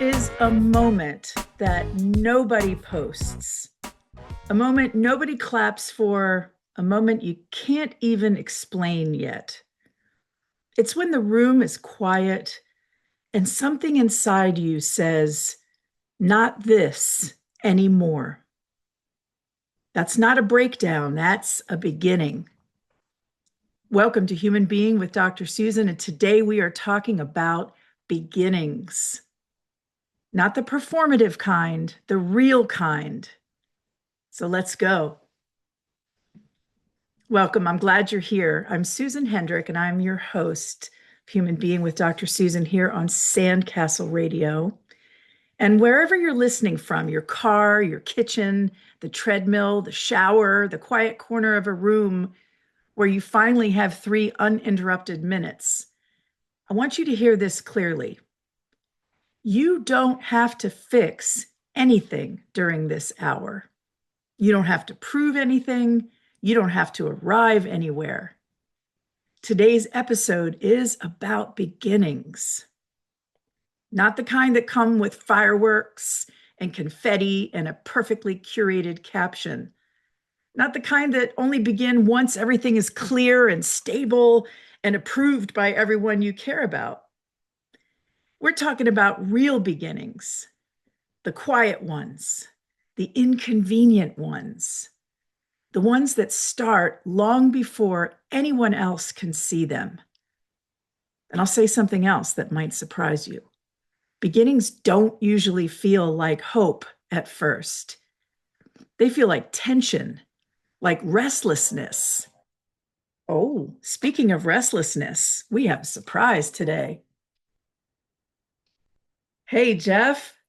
is a moment that nobody posts, a moment nobody claps for, a moment you can't even explain yet. It's when the room is quiet and something inside you says, "Not this anymore." That's not a breakdown, that's a beginning. Welcome to Human Being with Dr. Susan, and today we are talking about beginnings. Not the performative kind, the real kind. So let's go. Welcome. I'm glad you're here. I'm Susan Hendrick, and I'm your host, Human Being with Dr. Susan, here on Sandcastle Radio. And wherever you're listening from, your car, your kitchen, the treadmill, the shower, the quiet corner of a room where you finally have 3 uninterrupted minutes, I want you to hear this clearly. You don't have to fix anything during this hour. You don't have to prove anything. You don't have to arrive anywhere. Today's episode is about beginnings. Not the kind that come with fireworks and confetti and a perfectly curated caption. Not the kind that only begin once everything is clear and stable and approved by everyone you care about. We're talking about real beginnings, the quiet ones, the inconvenient ones, the ones that start long before anyone else can see them. And I'll say something else that might surprise you. Beginnings don't usually feel like hope at first. They feel like tension, like restlessness. Oh, speaking of restlessness, we have a surprise today. Hey, Jeff.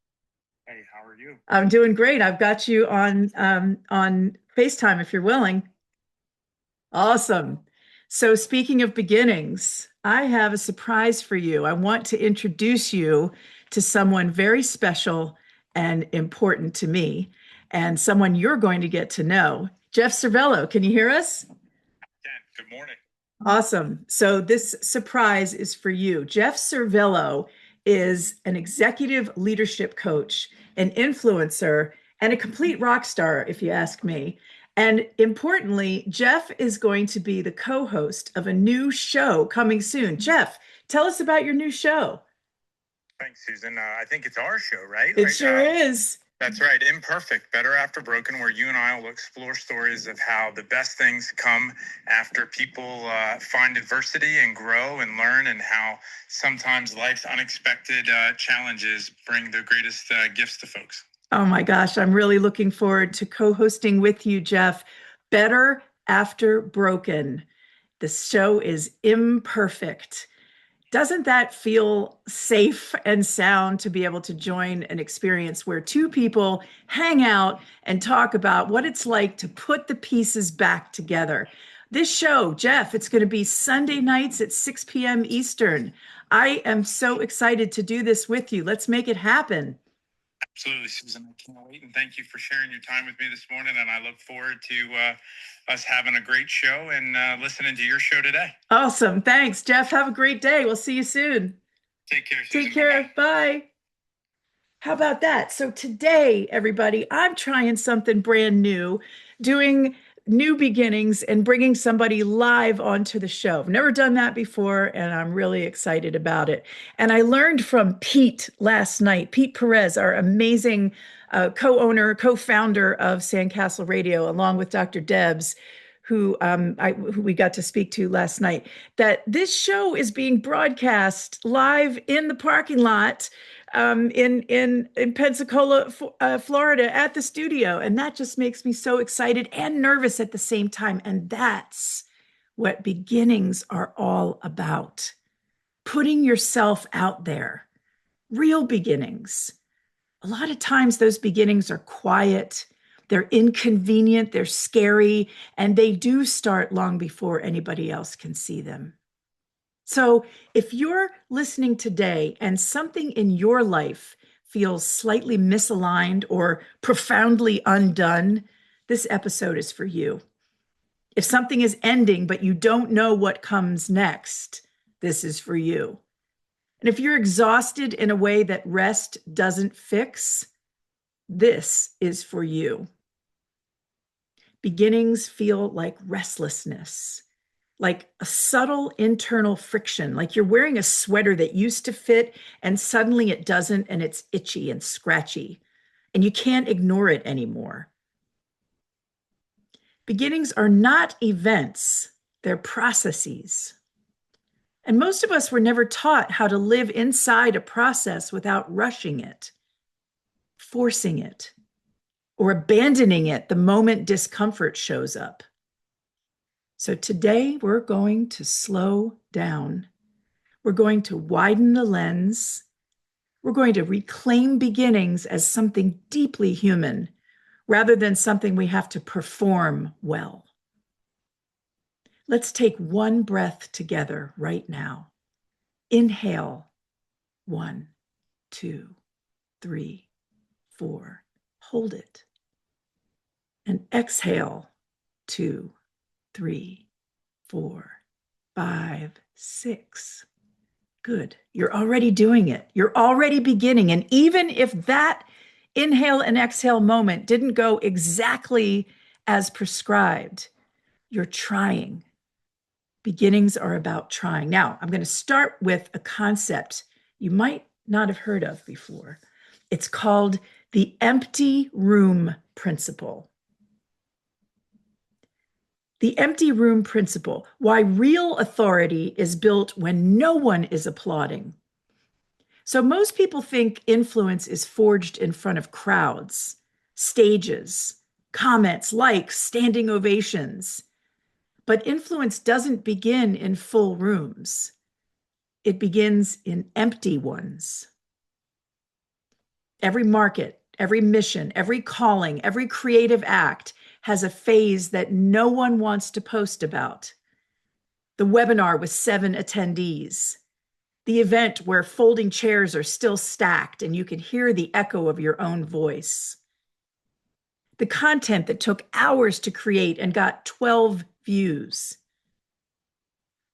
Hey, how are you? I'm doing great. I've got you on FaceTime if you're willing. Awesome. So speaking of beginnings, I have a surprise for you. I want to introduce you to someone very special and important to me, and someone you're going to get to know. Jeff Servello, can you hear us? Good morning. Awesome. So this surprise is for you. Jeff Servello is an executive leadership coach, an influencer, and a complete rock star, if you ask me. And importantly, Jeff is going to be the co-host of a new show coming soon. Jeff, tell us about your new show. Thanks, Susan. I think it's our show, right? It sure is. That's right. Imperfect, Better After Broken, where you and I will explore stories of how the best things come after people find adversity and grow and learn, and how sometimes life's unexpected challenges bring the greatest gifts to folks. Oh my gosh, I'm really looking forward to co-hosting with you, Jeff. Better After Broken. The show is imperfect. Doesn't that feel safe and sound to be able to join an experience where 2 people hang out and talk about what it's like to put the pieces back together? This show, Jeff, it's going to be Sunday nights at 6 p.m. Eastern. I am so excited to do this with you. Let's make it happen. Absolutely, Susan. I can't wait. And thank you for sharing your time with me this morning. And I look forward to us having a great show and listening to your show today. Awesome. Thanks, Jeff. Have a great day. We'll see you soon. Take care, Susan. Take care. Bye-bye. Bye. How about that? So today, everybody, I'm trying something brand new, doing new beginnings and bringing somebody live onto the show. I've never done that before, and I'm really excited about it. And I learned from Pete last night, Pete Perez, our amazing co-owner, co-founder of Sandcastle Radio, along with Dr. Debs, who we got to speak to last night, that this show is being broadcast live in the parking lot in Pensacola, Florida, at the studio. And that just makes me so excited and nervous at the same time. And that's what beginnings are all about. Putting yourself out there, real beginnings. A lot of times those beginnings are quiet, they're inconvenient, they're scary, and they do start long before anybody else can see them. So if you're listening today and something in your life feels slightly misaligned or profoundly undone, this episode is for you. If something is ending, but you don't know what comes next, this is for you. And if you're exhausted in a way that rest doesn't fix, this is for you. Beginnings feel like restlessness, like a subtle internal friction, like you're wearing a sweater that used to fit and suddenly it doesn't, and it's itchy and scratchy, and you can't ignore it anymore. Beginnings are not events, they're processes. And most of us were never taught how to live inside a process without rushing it, forcing it, or abandoning it the moment discomfort shows up. So today we're going to slow down. We're going to widen the lens. We're going to reclaim beginnings as something deeply human rather than something we have to perform well. Let's take one breath together right now. Inhale, 1, 2, 3, 4. Hold it. And exhale, 2, 3, 4, 5, 6. Good. You're already doing it. You're already beginning. And even if that inhale and exhale moment didn't go exactly as prescribed, you're trying. Beginnings are about trying. Now, I'm going to start with a concept you might not have heard of before. It's called the empty room principle. The empty room principle, why real authority is built when no one is applauding. So most people think influence is forged in front of crowds, stages, comments, likes, standing ovations. But influence doesn't begin in full rooms. It begins in empty ones. Every market, every mission, every calling, every creative act has a phase that no one wants to post about. The webinar with 7 attendees, the event where folding chairs are still stacked and you can hear the echo of your own voice, the content that took hours to create and got 12 views,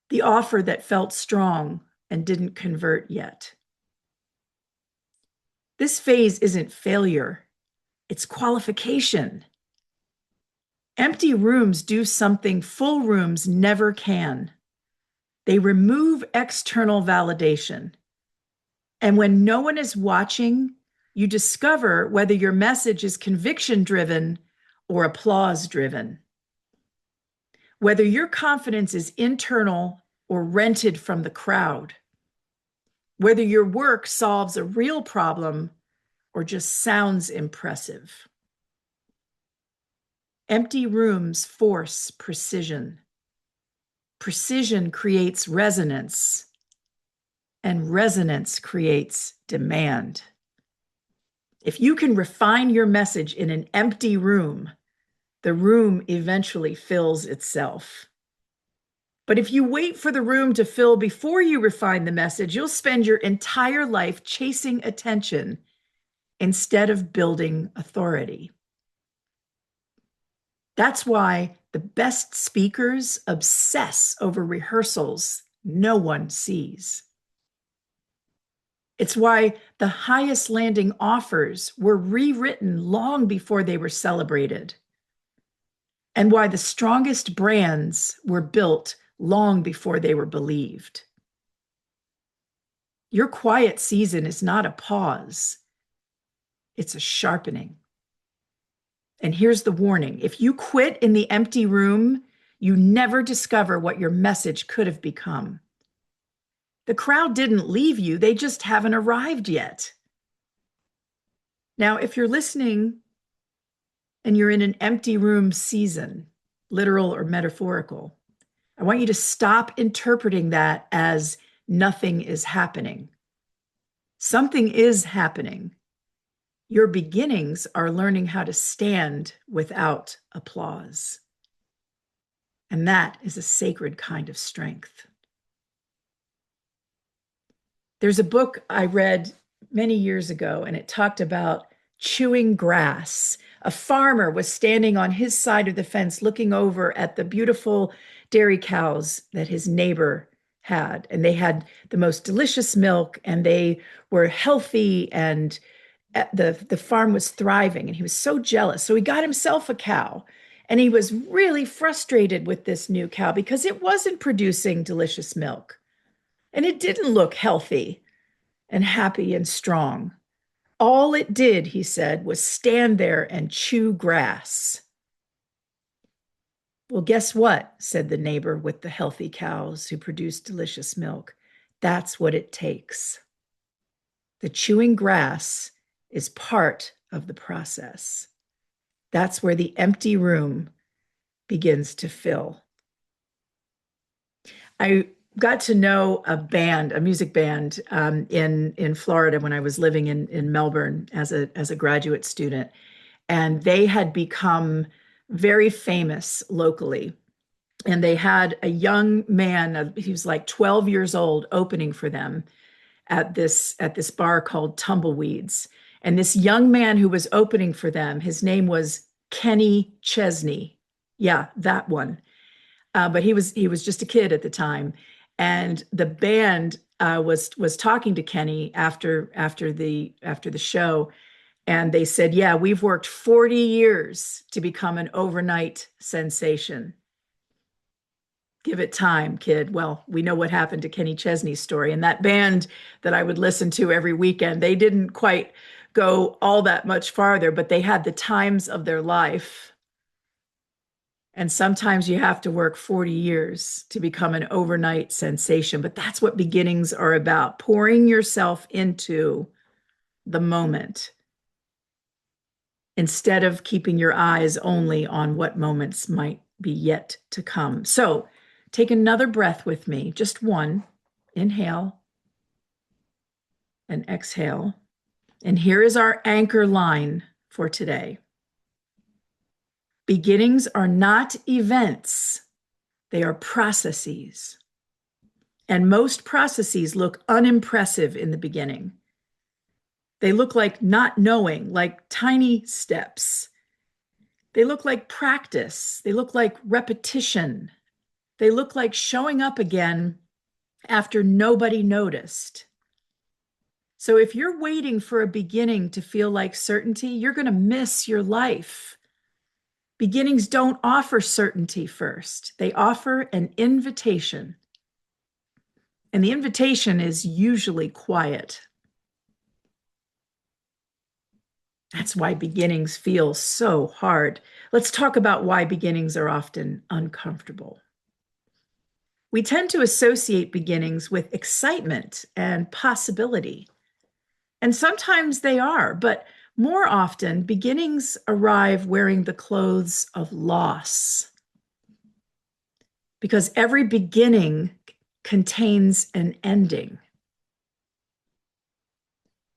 the offer that felt strong and didn't convert yet. This phase isn't failure, it's qualification. Empty rooms do something full rooms never can. They remove external validation. And when no one is watching, you discover whether your message is conviction-driven or applause-driven. Whether your confidence is internal or rented from the crowd. Whether your work solves a real problem or just sounds impressive. Empty rooms force precision. Precision creates resonance, and resonance creates demand. If you can refine your message in an empty room, the room eventually fills itself. But if you wait for the room to fill before you refine the message, you'll spend your entire life chasing attention instead of building authority. That's why the best speakers obsess over rehearsals no one sees. It's why the highest landing offers were rewritten long before they were celebrated, and why the strongest brands were built long before they were believed. Your quiet season is not a pause, it's a sharpening. And here's the warning. If you quit in the empty room, you never discover what your message could have become. The crowd didn't leave you, they just haven't arrived yet. Now, if you're listening and you're in an empty room season, literal or metaphorical, I want you to stop interpreting that as nothing is happening. Something is happening. Your beginnings are learning how to stand without applause. And that is a sacred kind of strength. There's a book I read many years ago, and it talked about chewing grass. A farmer was standing on his side of the fence looking over at the beautiful dairy cows that his neighbor had. And they had the most delicious milk, and they were healthy, and the farm was thriving, and he was so jealous. So he got himself a cow, and he was really frustrated with this new cow because it wasn't producing delicious milk, and it didn't look healthy and happy and strong. All it did, he said, was stand there and chew grass. Well, guess what? Said the neighbor with the healthy cows who produce delicious milk. That's what it takes. The chewing grass is part of the process. That's where the empty room begins to fill. I got to know a music band, in Florida when I was living in Melbourne as a graduate student, and they had become very famous locally. And they had a young man, he was like 12 years old, opening for them at this bar called Tumbleweeds. And this young man who was opening for them, his name was Kenny Chesney. Yeah, that one. But he was just a kid at the time, and the band was talking to Kenny after the show, and they said, "Yeah, we've worked 40 years to become an overnight sensation. Give it time, kid." Well, we know what happened to Kenny Chesney's story. And that band that I would listen to every weekend, they didn't quite go all that much farther, but they had the times of their life. And sometimes you have to work 40 years to become an overnight sensation. But that's what beginnings are about, pouring yourself into the moment instead of keeping your eyes only on what moments might be yet to come. So take another breath with me, just one. Inhale and exhale. And here is our anchor line for today. Beginnings are not events, they are processes. And most processes look unimpressive in the beginning. They look like not knowing, like tiny steps. They look like practice. They look like repetition. They look like showing up again after nobody noticed. So if you're waiting for a beginning to feel like certainty, you're going to miss your life. Beginnings don't offer certainty first. They offer an invitation. And the invitation is usually quiet. That's why beginnings feel so hard. Let's talk about why beginnings are often uncomfortable. We tend to associate beginnings with excitement and possibility. And sometimes they are, but more often, beginnings arrive wearing the clothes of loss. Because every beginning contains an ending.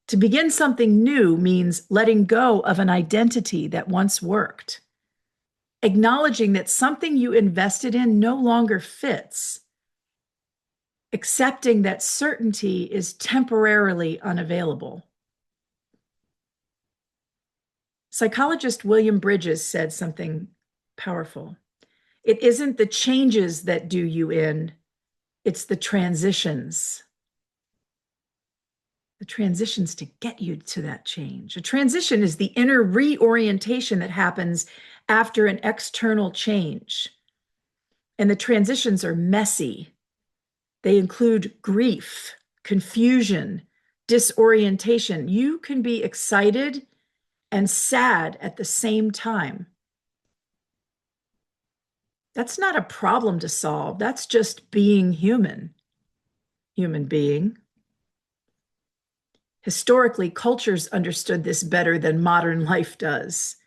To begin something new means letting go of an identity that once worked, acknowledging that something you invested in no longer fits, accepting that certainty is temporarily unavailable. Psychologist William Bridges said something powerful. It isn't the changes that do you in, it's the transitions. The transitions to get you to that change. A transition is the inner reorientation that happens after an external change. And the transitions are messy. They include grief, confusion, disorientation. You can be excited and sad at the same time. That's not a problem to solve. That's just being human being. Historically, cultures understood this better than modern life does.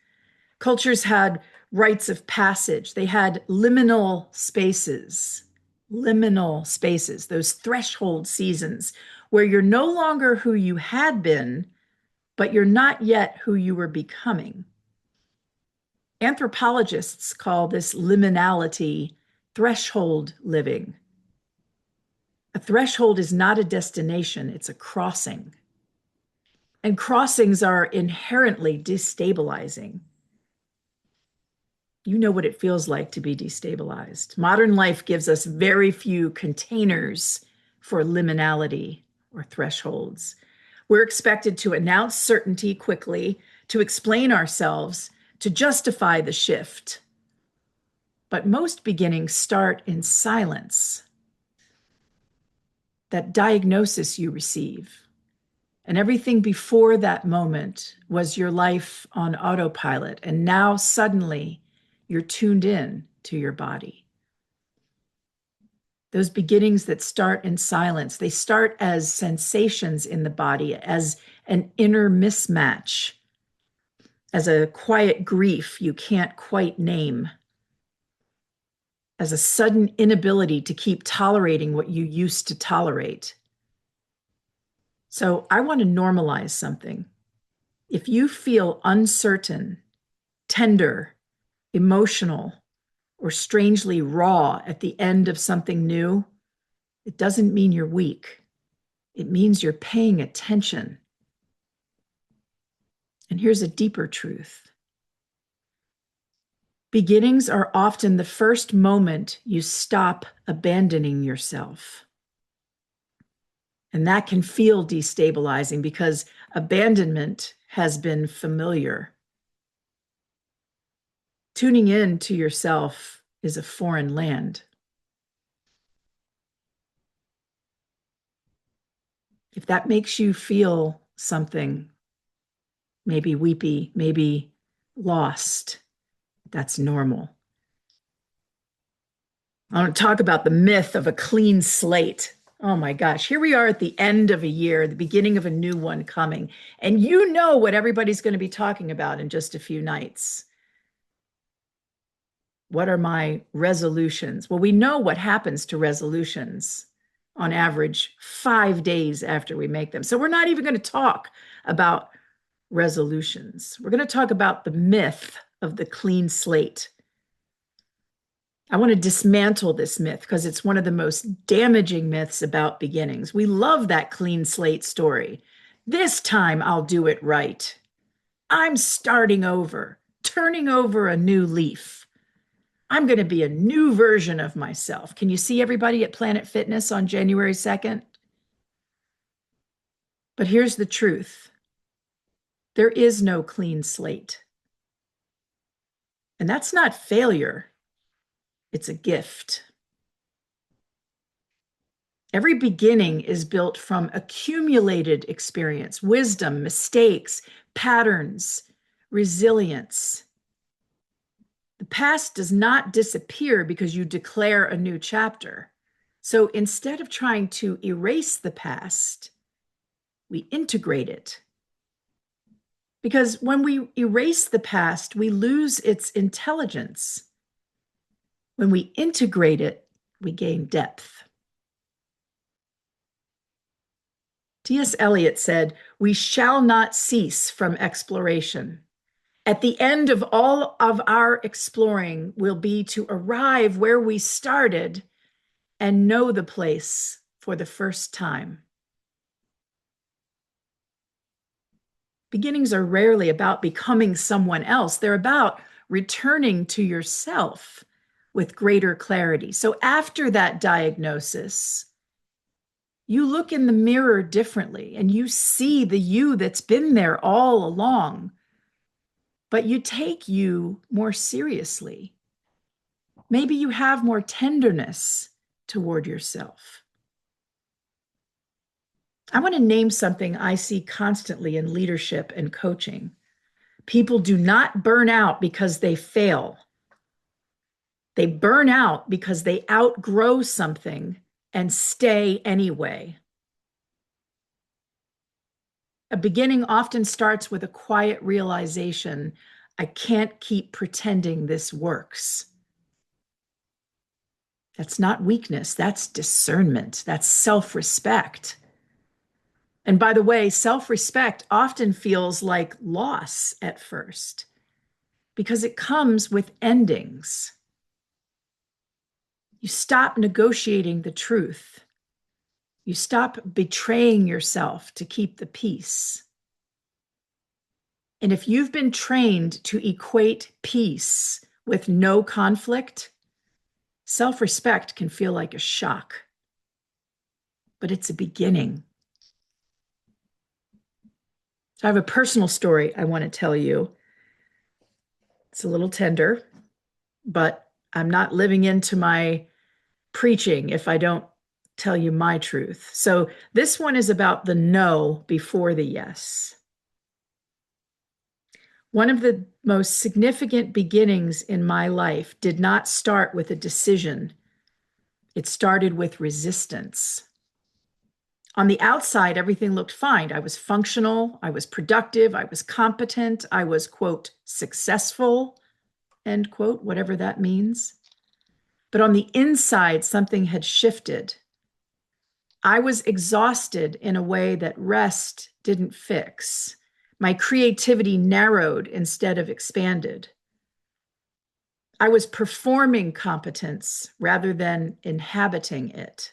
Cultures had rites of passage. They had liminal spaces, those threshold seasons where you're no longer who you had been, but you're not yet who you were becoming. Anthropologists call this liminality threshold living. A threshold is not a destination, it's a crossing. And crossings are inherently destabilizing. You know what it feels like to be destabilized. Modern life gives us very few containers for liminality or thresholds. We're expected to announce certainty quickly, to explain ourselves, to justify the shift. But most beginnings start in silence. That diagnosis you receive, and everything before that moment was your life on autopilot. And now suddenly you're tuned in to your body. Those beginnings that start in silence, they start as sensations in the body, as an inner mismatch, as a quiet grief you can't quite name, as a sudden inability to keep tolerating what you used to tolerate. So I want to normalize something. If you feel uncertain, tender, emotional, or strangely raw at the end of something new, it doesn't mean you're weak. It means you're paying attention. And here's a deeper truth. Beginnings are often the first moment you stop abandoning yourself. And that can feel destabilizing because abandonment has been familiar. Tuning in to yourself is a foreign land. If that makes you feel something, maybe weepy, maybe lost, that's normal. I want to talk about the myth of a clean slate. Oh my gosh, here we are at the end of a year, the beginning of a new one coming. And you know what everybody's going to be talking about in just a few nights. What are my resolutions? Well, we know what happens to resolutions on average 5 days after we make them. So we're not even going to talk about resolutions. We're going to talk about the myth of the clean slate. I want to dismantle this myth because it's one of the most damaging myths about beginnings. We love that clean slate story. This time I'll do it right. I'm starting over, turning over a new leaf. I'm going to be a new version of myself. Can you see everybody at Planet Fitness on January 2nd? But here's the truth. There is no clean slate. And that's not failure. It's a gift. Every beginning is built from accumulated experience, wisdom, mistakes, patterns, resilience. The past does not disappear because you declare a new chapter. So instead of trying to erase the past, we integrate it. Because when we erase the past, we lose its intelligence. When we integrate it, we gain depth. T.S. Eliot said, "We shall not cease from exploration. At the end of all of our exploring will be to arrive where we started and know the place for the first time." Beginnings are rarely about becoming someone else. They're about returning to yourself with greater clarity. So after that diagnosis, you look in the mirror differently and you see the you that's been there all along, but you take you more seriously. Maybe you have more tenderness toward yourself. I want to name something I see constantly in leadership and coaching. People do not burn out because they fail. They burn out because they outgrow something and stay anyway. A beginning often starts with a quiet realization, I can't keep pretending this works. That's not weakness, that's discernment, that's self-respect. And by the way, self-respect often feels like loss at first because it comes with endings. You stop negotiating the truth. You stop betraying yourself to keep the peace. And if you've been trained to equate peace with no conflict, self-respect can feel like a shock, but it's a beginning. So I have a personal story I want to tell you. It's a little tender, but I'm not living into my preaching if I don't tell you my truth. So this one is about the no before the yes. One of the most significant beginnings in my life did not start with a decision. It started with resistance. On the outside, everything looked fine. I was functional, I was productive, I was competent, I was, quote, successful, end quote, whatever that means. But on the inside, something had shifted. I was exhausted in a way that rest didn't fix. My creativity narrowed instead of expanded. I was performing competence rather than inhabiting it.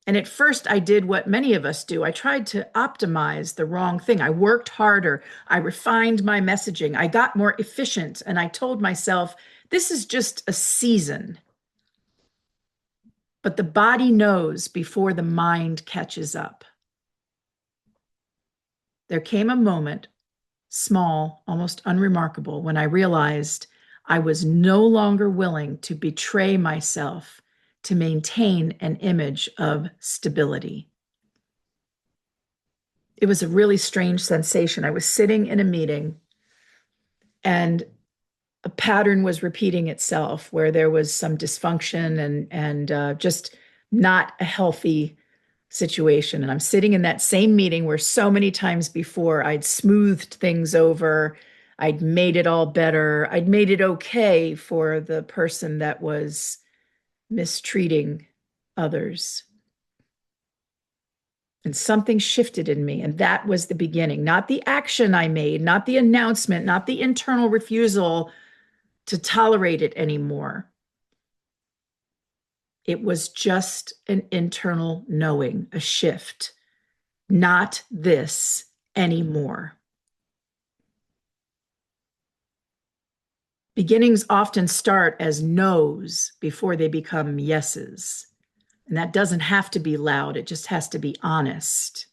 And at first, I did what many of us do. I tried to optimize the wrong thing. I worked harder. I refined my messaging. I got more efficient. And I told myself, this is just a season. But the body knows before the mind catches up. There came a moment, small, almost unremarkable, when I realized I was no longer willing to betray myself to maintain an image of stability. It was a really strange sensation. I was sitting in a meeting and a pattern was repeating itself where there was some dysfunction and just not a healthy situation. And I'm sitting in that same meeting where so many times before I'd smoothed things over, I'd made it all better, I'd made it okay for the person that was mistreating others. And something shifted in me. And that was the beginning, not the action I made, not the announcement, not the internal refusal to tolerate it anymore. It was just an internal knowing, a shift. Not this anymore. Beginnings often start as no's before they become yeses. And that doesn't have to be loud, it just has to be honest.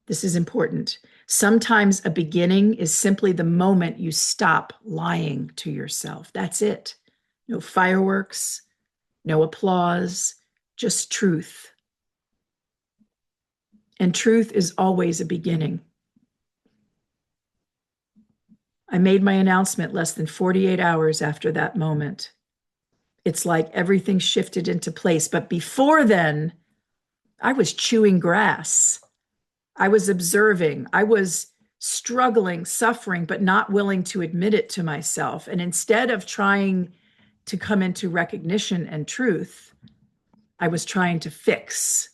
This is important. Sometimes a beginning is simply the moment you stop lying to yourself. That's it. No fireworks, no applause, just truth. And truth is always a beginning. I made my announcement less than 48 hours after that moment. It's like everything shifted into place. But before then, I was chewing grass. I was observing. I was struggling, suffering, but not willing to admit it to myself. And instead of trying to come into recognition and truth, I was trying to fix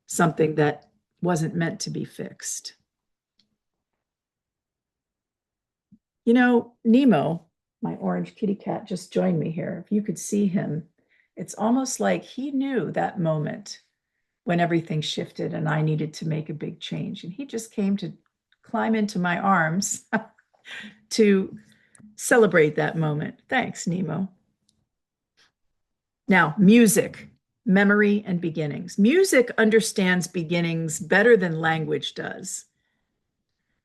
something that wasn't meant to be fixed. You know, Nemo, my orange kitty cat, just joined me here. If you could see him, it's almost like he knew that moment when everything shifted and I needed to make a big change. And he just came to climb into my arms to celebrate that moment. Thanks, Nemo. Now, music, memory, and beginnings. Music understands beginnings better than language does.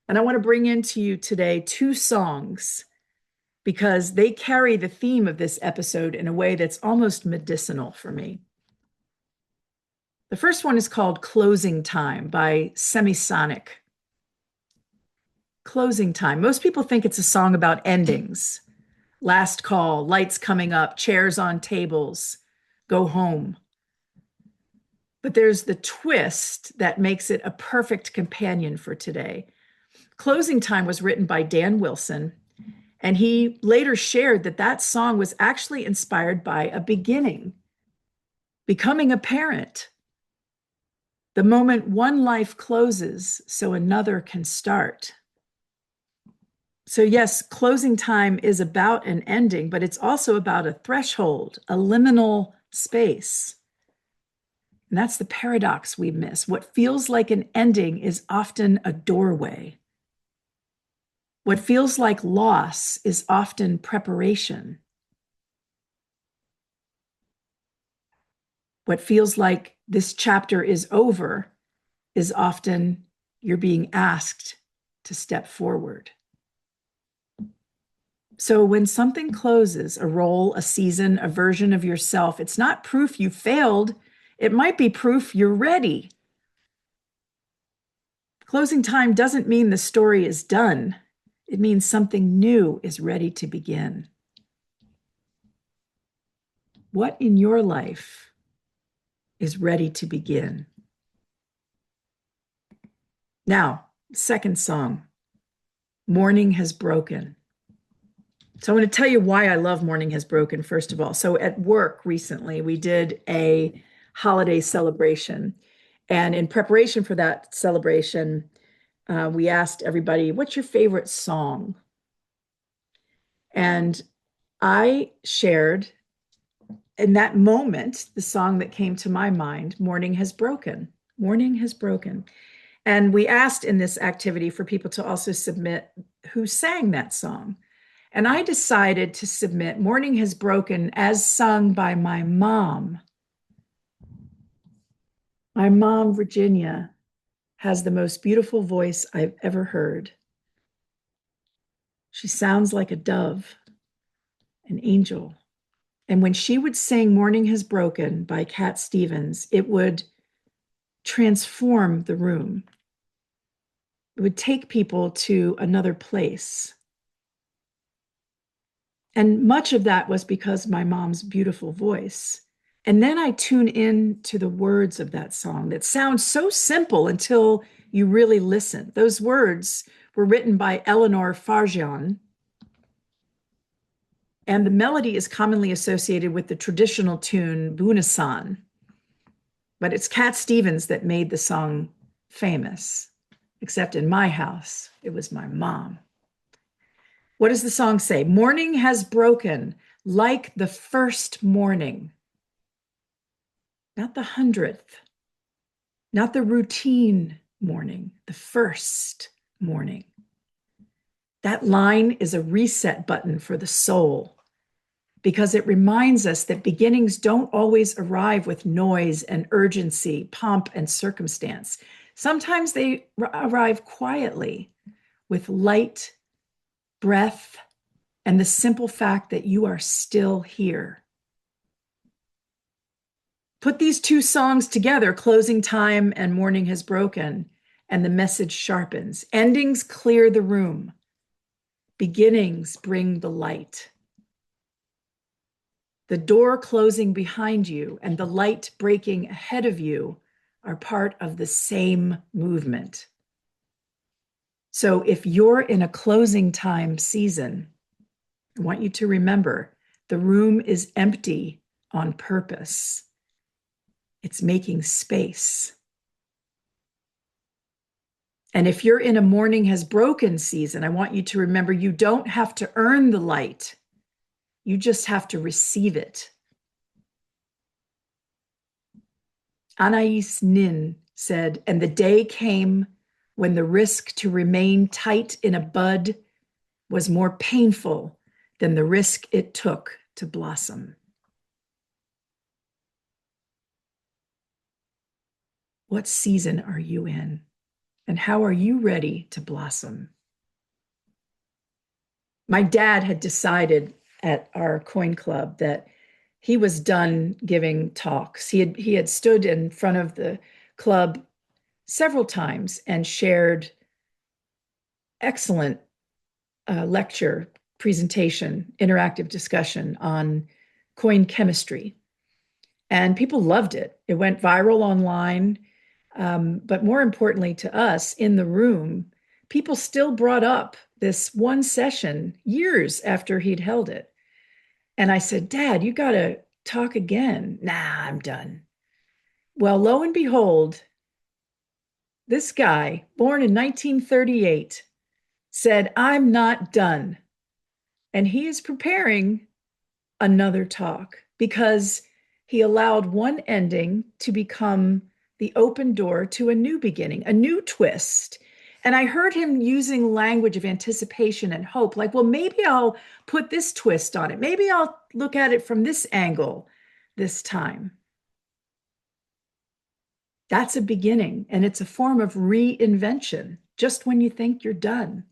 And I want to bring into you today two songs because they carry the theme of this episode in a way that's almost medicinal for me. The first one is called Closing Time by Semisonic. Closing Time. Most people think it's a song about endings. Last call, lights coming up, chairs on tables, go home. But there's the twist that makes it a perfect companion for today. Closing Time was written by Dan Wilson, and he later shared that that song was actually inspired by a beginning, becoming a parent. The moment one life closes, so another can start. So yes, Closing Time is about an ending, but it's also about a threshold, a liminal space. And that's the paradox we miss. What feels like an ending is often a doorway. What feels like loss is often preparation. What feels like this chapter is over is often you're being asked to step forward. So when something closes, a role, a season, a version of yourself, it's not proof you failed. It might be proof you're ready. Closing time doesn't mean the story is done. It means something new is ready to begin. What in your life is ready to begin? Now, second song, Morning Has Broken. So I want to tell you why I love Morning Has Broken, first of all. So at work recently, we did a holiday celebration. And in preparation for that celebration, we asked everybody, what's your favorite song? And I shared in that moment, the song that came to my mind, Morning Has Broken. Morning Has Broken. And we asked in this activity for people to also submit who sang that song. And I decided to submit Morning Has Broken as sung by my mom. My mom, Virginia, has the most beautiful voice I've ever heard. She sounds like a dove, an angel. And when she would sing Morning Has Broken by Cat Stevens, it would transform the room. It would take people to another place. And much of that was because my mom's beautiful voice. And then I tune in to the words of that song that sound so simple until you really listen. Those words were written by Eleanor Farjeon, and the melody is commonly associated with the traditional tune Bunasan. But it's Cat Stevens that made the song famous, except in my house, it was my mom. What does the song say? Morning has broken like the first morning. Not the 100th, not the routine morning, the first morning. That line is a reset button for the soul because it reminds us that beginnings don't always arrive with noise and urgency, pomp and circumstance. Sometimes they arrive quietly with light, breath, and the simple fact that you are still here. Put these two songs together, Closing Time and Morning Has Broken, and the message sharpens. Endings clear the room. Beginnings bring the light. The door closing behind you and the light breaking ahead of you are part of the same movement. So if you're in a closing time season, I want you to remember the room is empty on purpose. It's making space. And if you're in a Morning Has Broken season, I want you to remember you don't have to earn the light. You just have to receive it. Anais Nin said, and the day came when the risk to remain tight in a bud was more painful than the risk it took to blossom. What season are you in? And how are you ready to blossom? My dad had decided at our coin club that he was done giving talks. He had stood in front of the club several times and shared excellent lecture, presentation, interactive discussion on coin chemistry. And people loved it. It went viral online. But more importantly to us in the room, people still brought up this one session years after he'd held it. And I said, Dad, you got to talk again. Nah, I'm done. Well, lo and behold, this guy, born in 1938, said, I'm not done. And he is preparing another talk because he allowed one ending to become the open door to a new beginning, a new twist. And I heard him using language of anticipation and hope, like, well, maybe I'll put this twist on it. Maybe I'll look at it from this angle this time. That's a beginning, and it's a form of reinvention just when you think you're done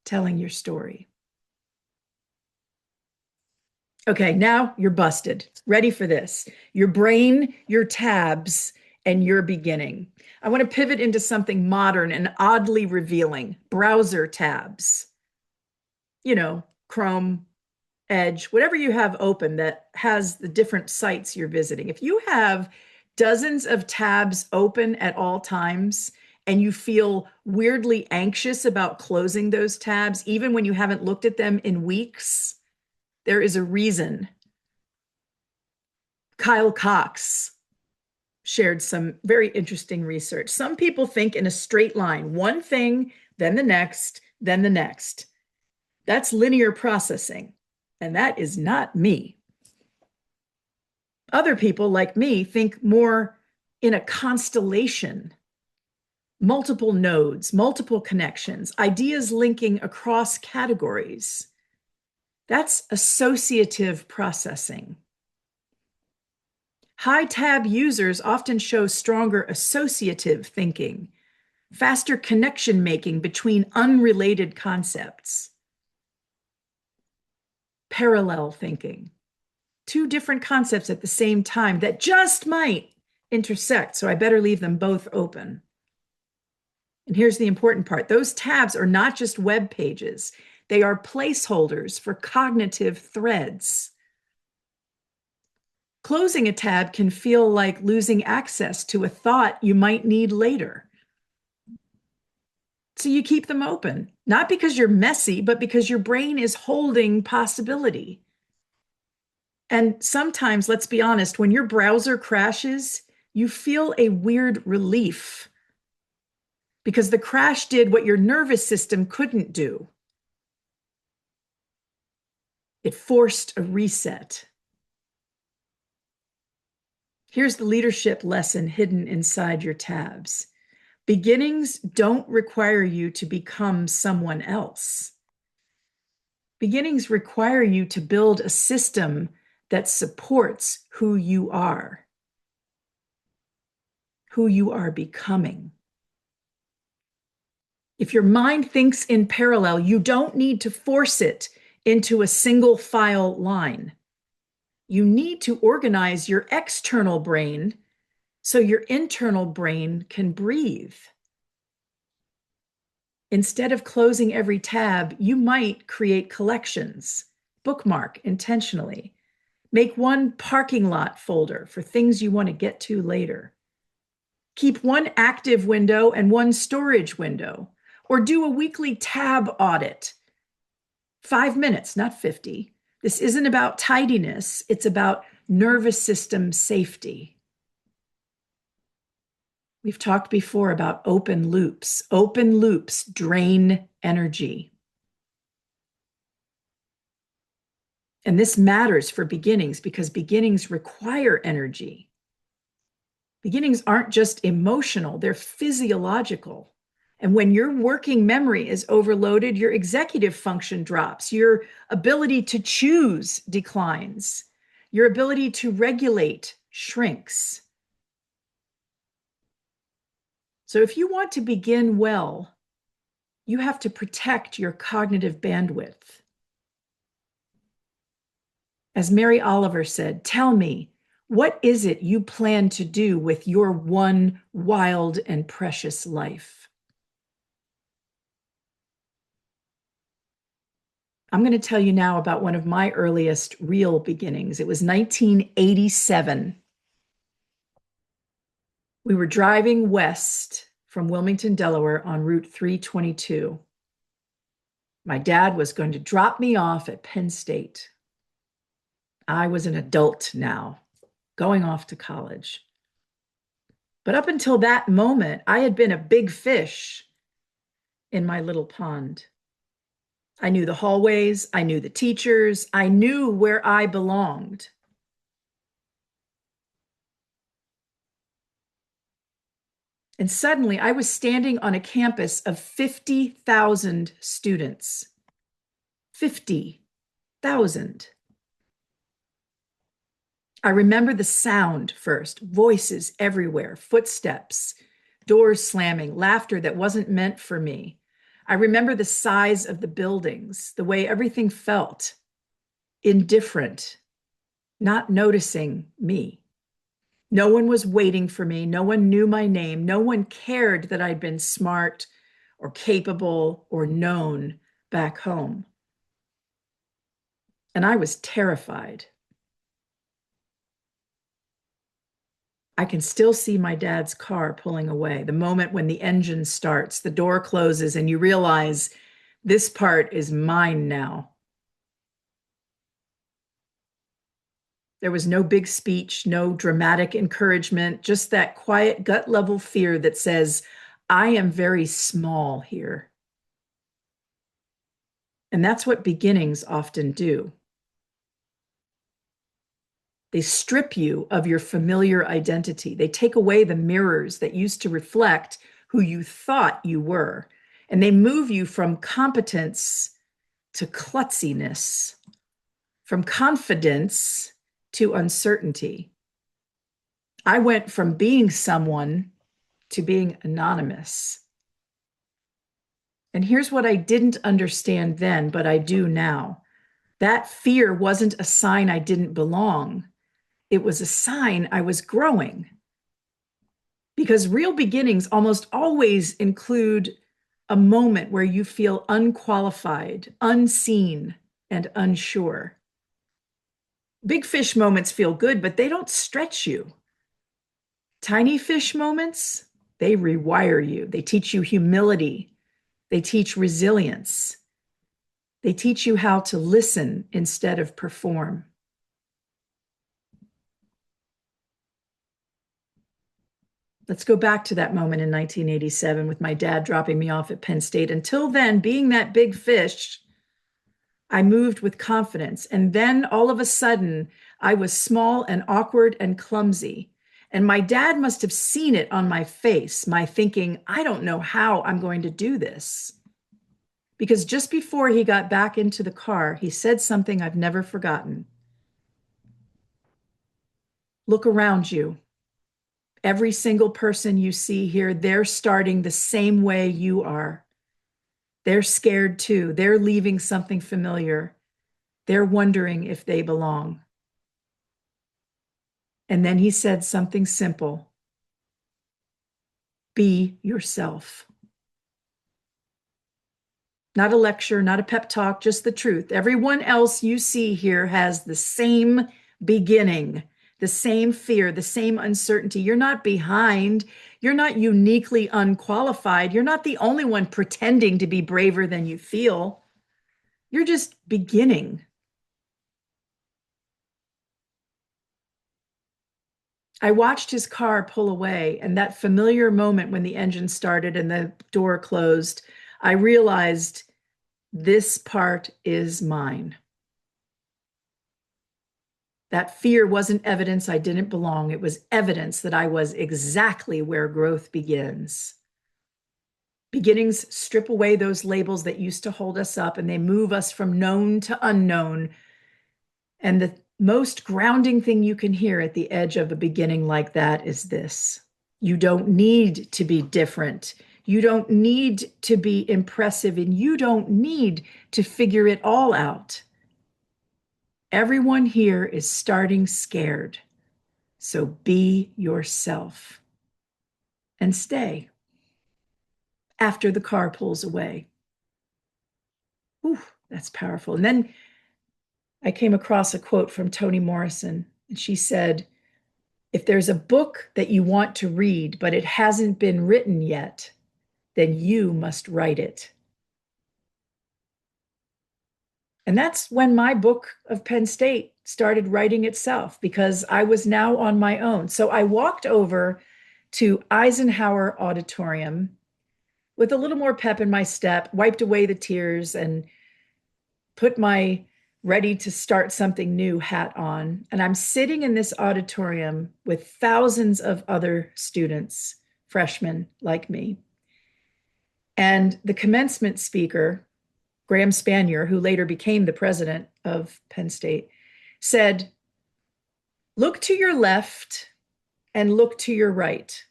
telling your story. Okay, now you're busted. Ready for this. Your brain, your tabs, and your beginning. I want to pivot into something modern and oddly revealing, browser tabs. You know, Chrome, Edge, whatever you have open that has the different sites you're visiting. If you have dozens of tabs open at all times and you feel weirdly anxious about closing those tabs, even when you haven't looked at them in weeks, there is a reason. Kyle Cox shared some very interesting research. Some people think in a straight line, one thing, then the next, then the next. That's linear processing, and that is not me. Other people, like me, think more in a constellation, multiple nodes, multiple connections, ideas linking across categories. That's associative processing. High tab users often show stronger associative thinking, faster connection making between unrelated concepts. Parallel thinking. Two different concepts at the same time that just might intersect, so I better leave them both open. And here's the important part. Those tabs are not just web pages. They are placeholders for cognitive threads. Closing a tab can feel like losing access to a thought you might need later. So you keep them open, not because you're messy, but because your brain is holding possibility. And sometimes, let's be honest, when your browser crashes, you feel a weird relief because the crash did what your nervous system couldn't do. It forced a reset. Here's the leadership lesson hidden inside your tabs. Beginnings don't require you to become someone else. Beginnings require you to build a system that supports who you are becoming. If your mind thinks in parallel, you don't need to force it into a single file line. You need to organize your external brain so your internal brain can breathe. Instead of closing every tab, you might create collections, bookmark intentionally, make one parking lot folder for things you want to get to later. Keep one active window and one storage window, or do a weekly tab audit. 5 minutes, not 50. This isn't about tidiness, it's about nervous system safety. We've talked before about open loops. Open loops drain energy. And this matters for beginnings because beginnings require energy. Beginnings aren't just emotional, they're physiological. And when your working memory is overloaded, your executive function drops, your ability to choose declines, your ability to regulate shrinks. So if you want to begin well, you have to protect your cognitive bandwidth. As Mary Oliver said, tell me, what is it you plan to do with your one wild and precious life? I'm going to tell you now about one of my earliest real beginnings. It was 1987. We were driving west from Wilmington, Delaware on Route 322. My dad was going to drop me off at Penn State. I was an adult now, going off to college. But up until that moment, I had been a big fish in my little pond. I knew the hallways, I knew the teachers, I knew where I belonged. And suddenly I was standing on a campus of 50,000 students. 50,000. I remember the sound first, voices everywhere, footsteps, doors slamming, laughter that wasn't meant for me. I remember the size of the buildings, the way everything felt, indifferent, not noticing me. No one was waiting for me. No one knew my name. No one cared that I'd been smart or capable or known back home. And I was terrified. I can still see my dad's car pulling away. The moment when the engine starts, the door closes, and you realize this part is mine now. There was no big speech, no dramatic encouragement, just that quiet gut level fear that says, I am very small here. And that's what beginnings often do. They strip you of your familiar identity. They take away the mirrors that used to reflect who you thought you were. And they move you from competence to klutziness, from confidence to uncertainty. I went from being someone to being anonymous. And here's what I didn't understand then, but I do now. That fear wasn't a sign I didn't belong. It was a sign I was growing. Because real beginnings almost always include a moment where you feel unqualified, unseen, and unsure. Big fish moments feel good, but they don't stretch you. Tiny fish moments, they rewire you. They teach you humility. They teach resilience. They teach you how to listen instead of perform. Let's go back to that moment in 1987 with my dad dropping me off at Penn State. Until then, being that big fish, I moved with confidence. And then all of a sudden, I was small and awkward and clumsy. And my dad must have seen it on my face, my thinking, I don't know how I'm going to do this. Because just before he got back into the car, he said something I've never forgotten. Look around you. Every single person you see here, they're starting the same way you are. They're scared too. They're leaving something familiar. They're wondering if they belong. And then he said something simple. Be yourself. Not a lecture, not a pep talk, just the truth. Everyone else you see here has the same beginning, the same fear, the same uncertainty. You're not behind. You're not uniquely unqualified. You're not the only one pretending to be braver than you feel. You're just beginning. I watched his car pull away, and that familiar moment when the engine started and the door closed, I realized this part is mine. That fear wasn't evidence I didn't belong. It was evidence that I was exactly where growth begins. Beginnings strip away those labels that used to hold us up, and they move us from known to unknown. And the most grounding thing you can hear at the edge of a beginning like that is this. You don't need to be different. You don't need to be impressive, and you don't need to figure it all out. Everyone here is starting scared. So be yourself and stay after the car pulls away. Ooh, that's powerful. And then I came across a quote from Toni Morrison, and she said, if there's a book that you want to read, but it hasn't been written yet, then you must write it. And that's when my book of Penn State started writing itself, because I was now on my own. So I walked over to Eisenhower Auditorium with a little more pep in my step, wiped away the tears, and put my ready to start something new hat on. And I'm sitting in this auditorium with thousands of other students, freshmen like me. And the commencement speaker, Graham Spanier, who later became the president of Penn State, said, "Look to your left and look to your right.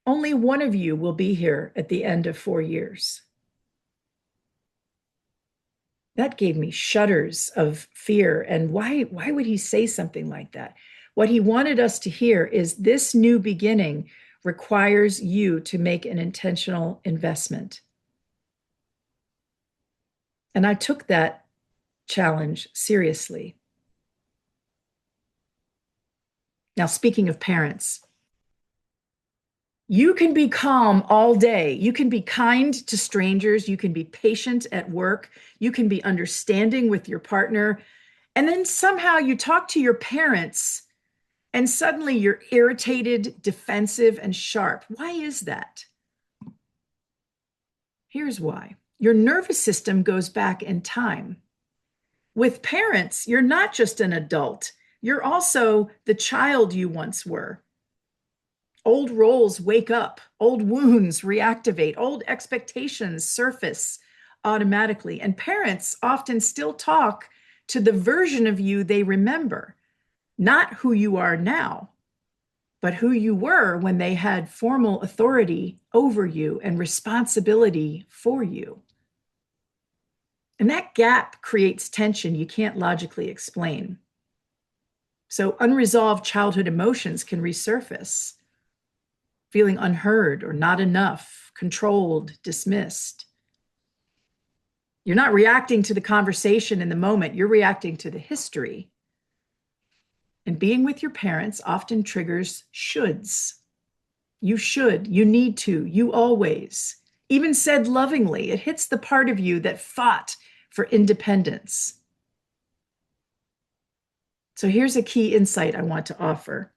Only one of you will be here at the end of 4 years." That gave me shudders of fear. And why would he say something like that? What he wanted us to hear is this new beginning requires you to make an intentional investment. And I took that challenge seriously. Now, speaking of parents, you can be calm all day. You can be kind to strangers. You can be patient at work. You can be understanding with your partner. And then somehow you talk to your parents and suddenly you're irritated, defensive, and sharp. Why is that? Here's why. Your nervous system goes back in time. With parents, you're not just an adult, you're also the child you once were. Old roles wake up, old wounds reactivate, old expectations surface automatically. And parents often still talk to the version of you they remember, not who you are now, but who you were when they had formal authority over you and responsibility for you. And that gap creates tension you can't logically explain. So unresolved childhood emotions can resurface, feeling unheard or not enough, controlled, dismissed. You're not reacting to the conversation in the moment, you're reacting to the history. And being with your parents often triggers shoulds. You should, you need to, you always. Even said lovingly, it hits the part of you that fought for independence. So here's a key insight I want to offer.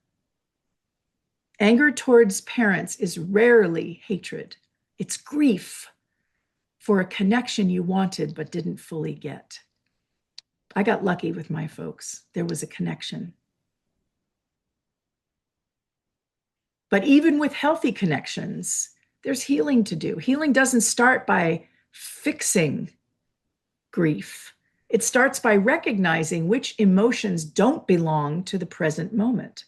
Anger towards parents is rarely hatred. It's grief for a connection you wanted but didn't fully get. I got lucky with my folks. There was a connection. But even with healthy connections, there's healing to do. Healing doesn't start by fixing grief. It starts by recognizing which emotions don't belong to the present moment.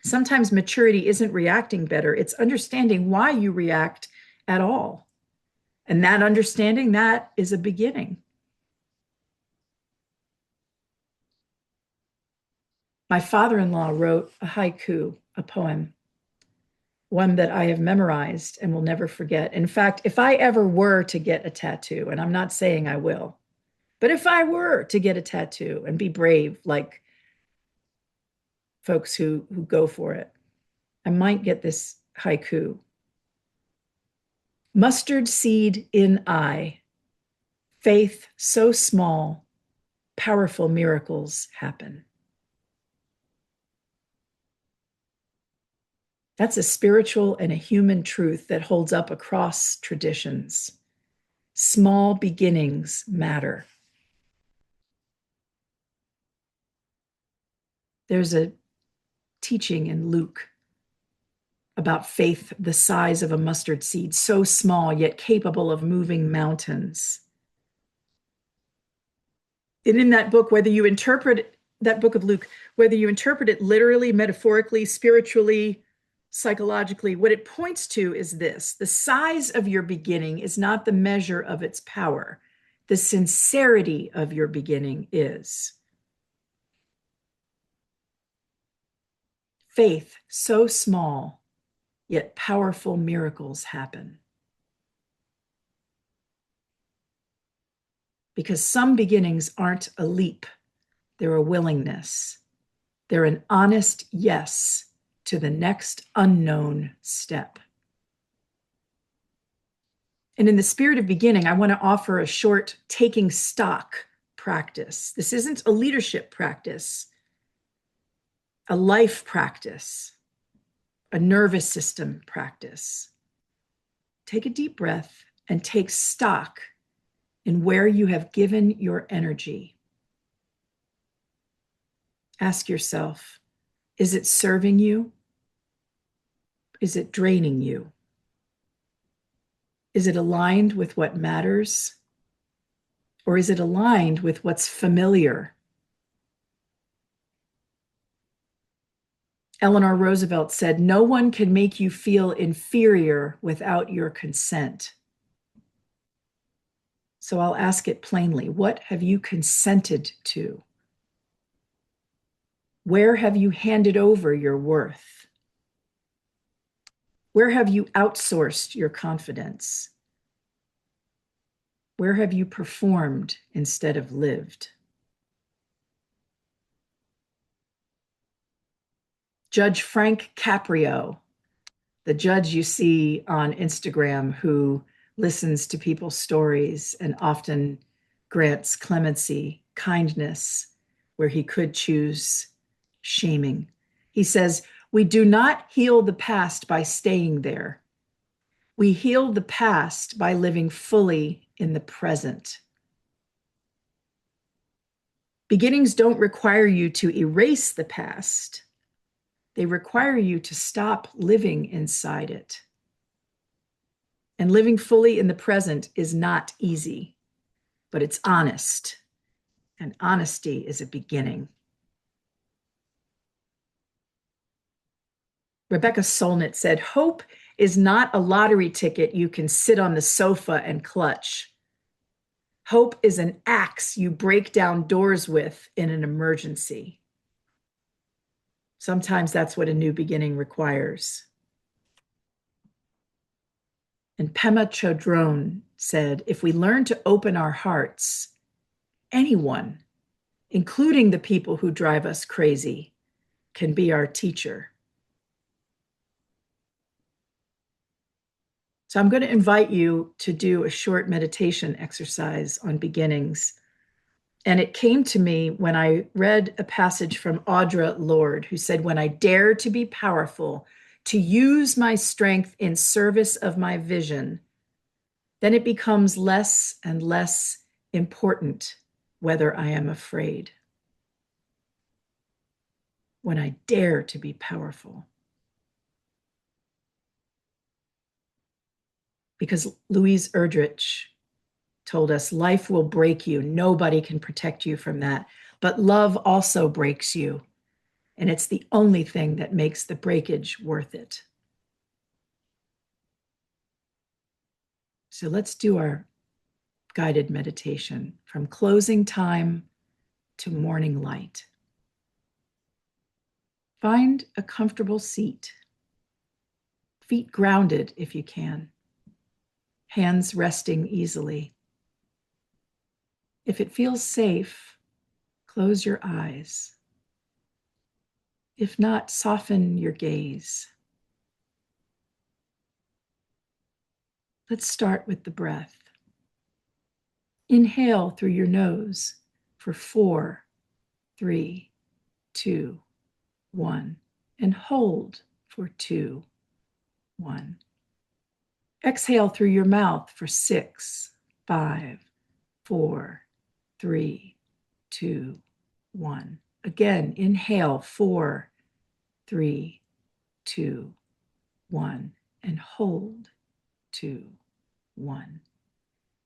Sometimes maturity isn't reacting better, it's understanding why you react at all. And that understanding, that is a beginning. My father-in-law wrote a haiku, a poem, one that I have memorized and will never forget. In fact, if I ever were to get a tattoo, and I'm not saying I will, but if I were to get a tattoo and be brave like folks who go for it, I might get this haiku. Mustard seed in eye, faith so small, powerful miracles happen. That's a spiritual and a human truth that holds up across traditions. Small beginnings matter. There's a teaching in Luke about faith the size of a mustard seed, so small yet capable of moving mountains. And in that book, whether you interpret that book of Luke, whether you interpret it literally, metaphorically, spiritually, psychologically, what it points to is this: the size of your beginning is not the measure of its power. The sincerity of your beginning is. Faith so small, yet powerful miracles happen. Because some beginnings aren't a leap, they're a willingness. They're an honest yes to the next unknown step. And in the spirit of beginning, I want to offer a short taking stock practice. This isn't a leadership practice, a life practice, a nervous system practice. Take a deep breath and take stock in where you have given your energy. Ask yourself, is it serving you? Is it draining you? Is it aligned with what matters? Or is it aligned with what's familiar? Eleanor Roosevelt said, "No one can make you feel inferior without your consent." So I'll ask it plainly. What have you consented to? Where have you handed over your worth? Where have you outsourced your confidence? Where have you performed instead of lived? Judge Frank Caprio, the judge you see on Instagram who listens to people's stories and often grants clemency, kindness, where he could choose shaming. He says, "We do not heal the past by staying there. We heal the past by living fully in the present." Beginnings don't require you to erase the past. They require you to stop living inside it. And living fully in the present is not easy, but it's honest. And honesty is a beginning. Rebecca Solnit said, "Hope is not a lottery ticket you can sit on the sofa and clutch. Hope is an axe you break down doors with in an emergency." Sometimes that's what a new beginning requires. And Pema Chodron said, "If we learn to open our hearts, anyone, including the people who drive us crazy, can be our teacher." So I'm going to invite you to do a short meditation exercise on beginnings. And it came to me when I read a passage from Audre Lorde, who said, "When I dare to be powerful, to use my strength in service of my vision, then it becomes less and less important whether I am afraid." When I dare to be powerful. Because Louise Erdrich told us, life will break you. Nobody can protect you from that. But love also breaks you. And it's the only thing that makes the breakage worth it. So let's do our guided meditation from closing time to morning light. Find a comfortable seat. Feet grounded if you can. Hands resting easily. If it feels safe, close your eyes. If not, soften your gaze. Let's start with the breath. Inhale through your nose for 4, 3, 2, 1, and hold for 2, 1. Exhale through your mouth for 6, 5, 4, 3, 2, 1. Again, inhale 4, 3, 2, 1, and hold 2, 1.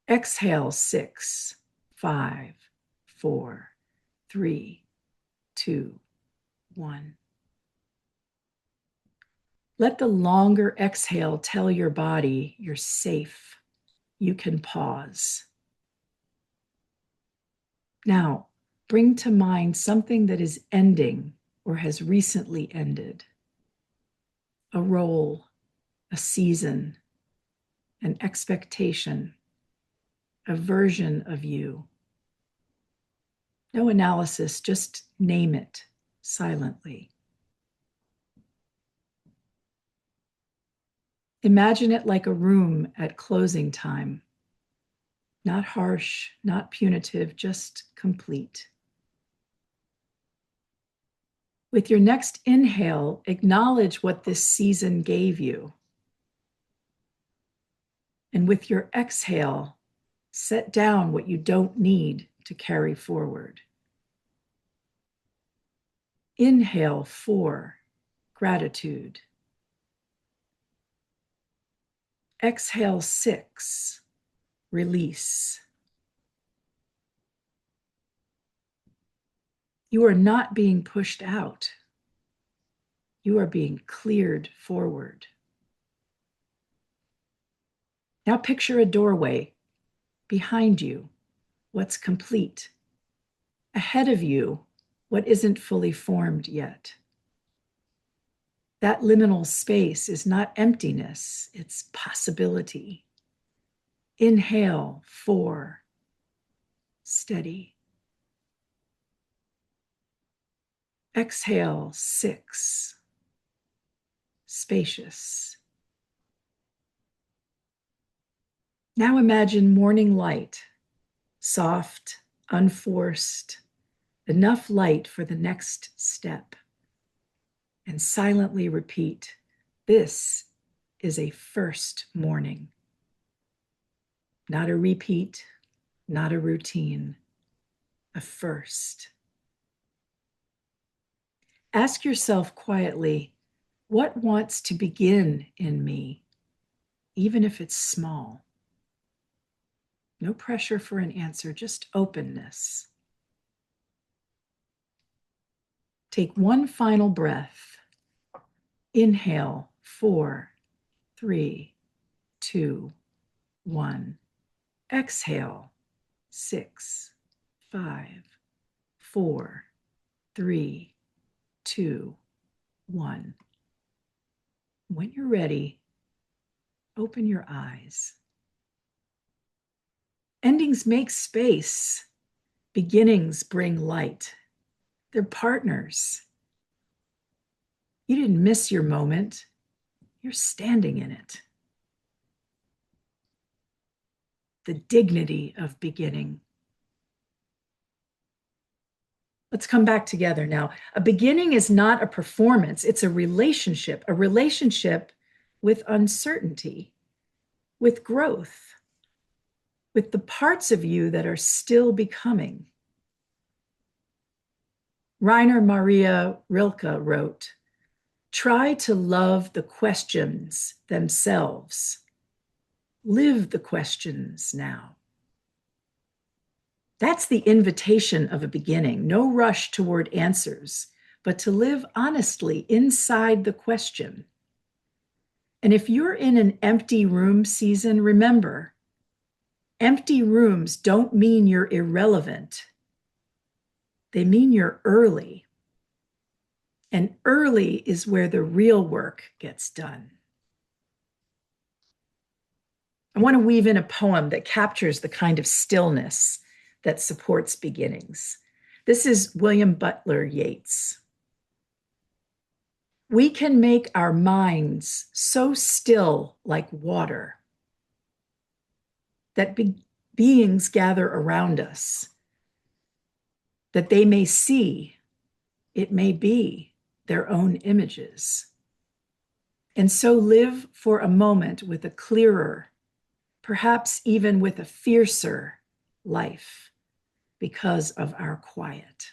Exhale 6, 5, 4, 3, 2, 1. Let the longer exhale tell your body you're safe. You can pause. Now, bring to mind something that is ending or has recently ended. A role, a season, an expectation, a version of you. No analysis, just name it silently. Imagine it like a room at closing time. Not harsh, not punitive, just complete. With your next inhale, acknowledge what this season gave you. And with your exhale, set down what you don't need to carry forward. Inhale, 4, gratitude. Exhale, 6, release. You are not being pushed out. You are being cleared forward. Now picture a doorway. Behind you, what's complete. Ahead of you, what isn't fully formed yet. That liminal space is not emptiness, it's possibility. Inhale, 4, steady. Exhale, 6, spacious. Now imagine morning light, soft, unforced, enough light for the next step. And silently repeat, this is a first morning. Not a repeat, not a routine, a first. Ask yourself quietly, what wants to begin in me, even if it's small? No pressure for an answer, just openness. Take one final breath. Inhale, 4, 3, 2, 1. Exhale, 6, 5, 4, 3, 2, 1. When you're ready, open your eyes. Endings make space. Beginnings bring light. They're partners. You didn't miss your moment. You're standing in it. The dignity of beginning. Let's come back together now. A beginning is not a performance, it's a relationship with uncertainty, with growth, with the parts of you that are still becoming. Rainer Maria Rilke wrote, "Try to love the questions themselves. Live the questions now." That's the invitation of a beginning. No rush toward answers, but to live honestly inside the question. And if you're in an empty room season, remember, empty rooms don't mean you're irrelevant. They mean you're early. And early is where the real work gets done. I want to weave in a poem that captures the kind of stillness that supports beginnings. This is William Butler Yeats. We can make our minds so still like water that beings gather around us, that they may see, it may be, their own images. And so live for a moment with a clearer, perhaps even with a fiercer life because of our quiet.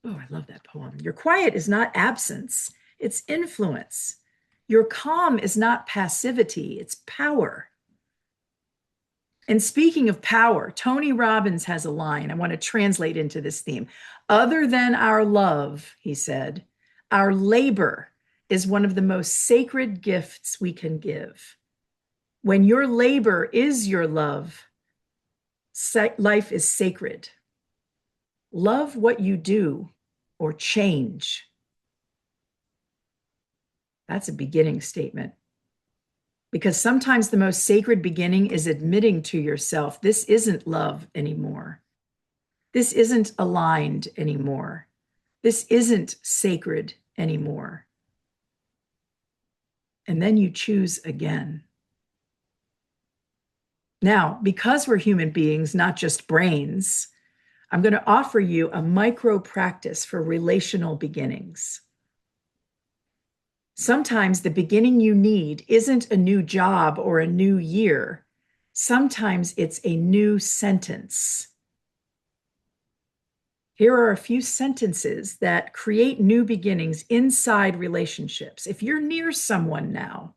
Oh, I love that poem. Your quiet is not absence, it's influence. Your calm is not passivity, it's power. And speaking of power, Tony Robbins has a line I want to translate into this theme. Other than our love, he said, our labor is one of the most sacred gifts we can give. When your labor is your love, life is sacred. Love what you do or change. That's a beginning statement. Because sometimes the most sacred beginning is admitting to yourself, this isn't love anymore. This isn't aligned anymore. This isn't sacred anymore. And then you choose again. Now, because we're human beings, not just brains, I'm going to offer you a micro practice for relational beginnings. Sometimes the beginning you need isn't a new job or a new year. Sometimes it's a new sentence. Here are a few sentences that create new beginnings inside relationships. If you're near someone now,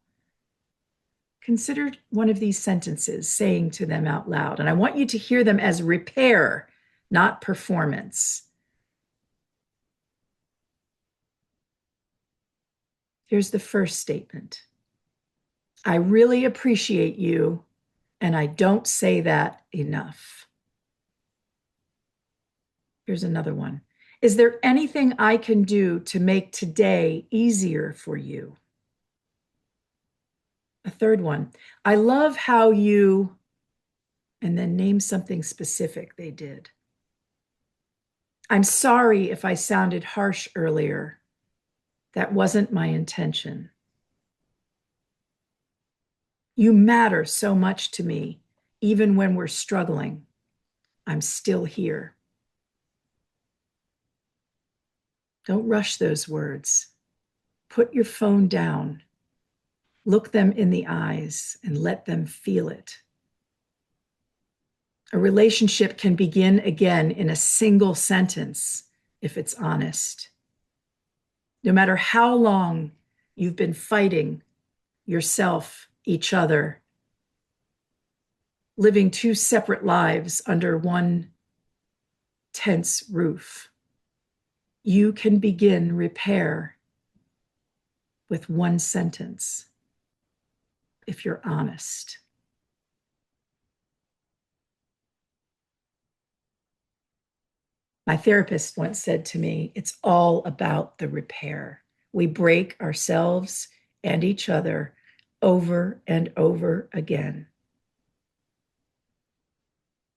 consider one of these sentences saying to them out loud. And I want you to hear them as repair, not performance. Here's the first statement. I really appreciate you, and I don't say that enough. Here's another one. Is there anything I can do to make today easier for you? A third one. I love how you, and then name something specific they did. I'm sorry if I sounded harsh earlier. That wasn't my intention. You matter so much to me, even when we're struggling. I'm still here. Don't rush those words. Put your phone down. Look them in the eyes and let them feel it. A relationship can begin again in a single sentence if it's honest. No matter how long you've been fighting yourself, each other, living two separate lives under one tense roof, you can begin repair with one sentence if you're honest. My therapist once said to me, it's all about the repair. We break ourselves and each other over and over again.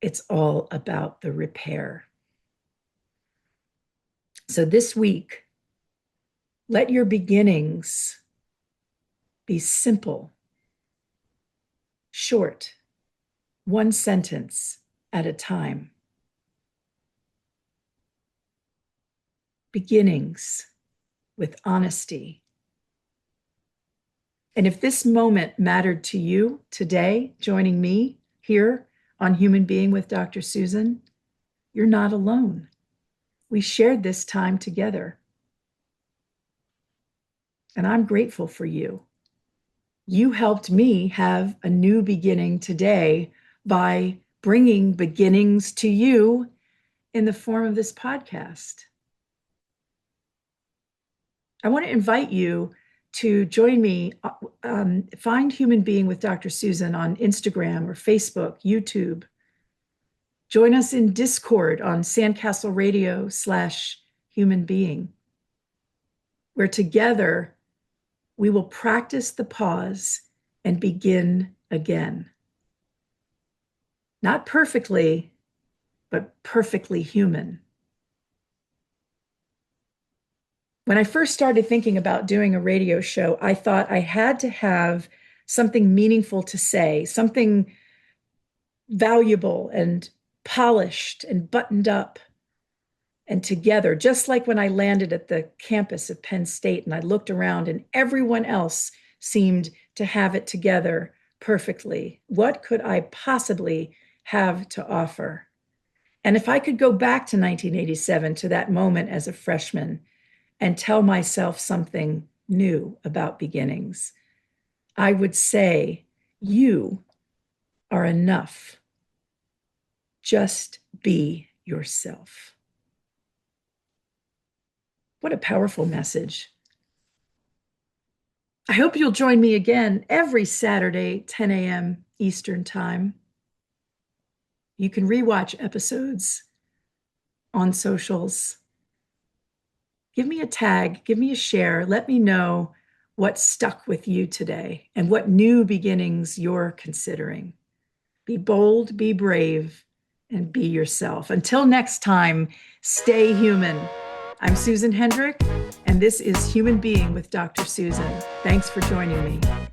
It's all about the repair. So this week, let your beginnings be simple, short, one sentence at a time. Beginnings with honesty. And if this moment mattered to you today, joining me here on Human Being with Dr. Susan, you're not alone. We shared this time together. And I'm grateful for you. You helped me have a new beginning today by bringing beginnings to you in the form of this podcast. I want to invite you to join me, find Human Being with Dr. Susan on Instagram or Facebook, YouTube. Join us in Discord on Sandcastle Radio /Human Being, where together we will practice the pause and begin again. Not perfectly, but perfectly human. When I first started thinking about doing a radio show, I thought I had to have something meaningful to say, something valuable and polished and buttoned up and together, just like when I landed at the campus of Penn State and I looked around and everyone else seemed to have it together perfectly. What could I possibly have to offer? And if I could go back to 1987, to that moment as a freshman, and tell myself something new about beginnings, I would say, you are enough. Just be yourself. What a powerful message. I hope you'll join me again every Saturday, 10 a.m. Eastern Time. You can rewatch episodes on socials. Give me a tag, give me a share. Let me know what stuck with you today and what new beginnings you're considering. Be bold, be brave, and be yourself. Until next time, stay human. I'm Susan Hendrick, and this is Human Being with Dr. Susan. Thanks for joining me.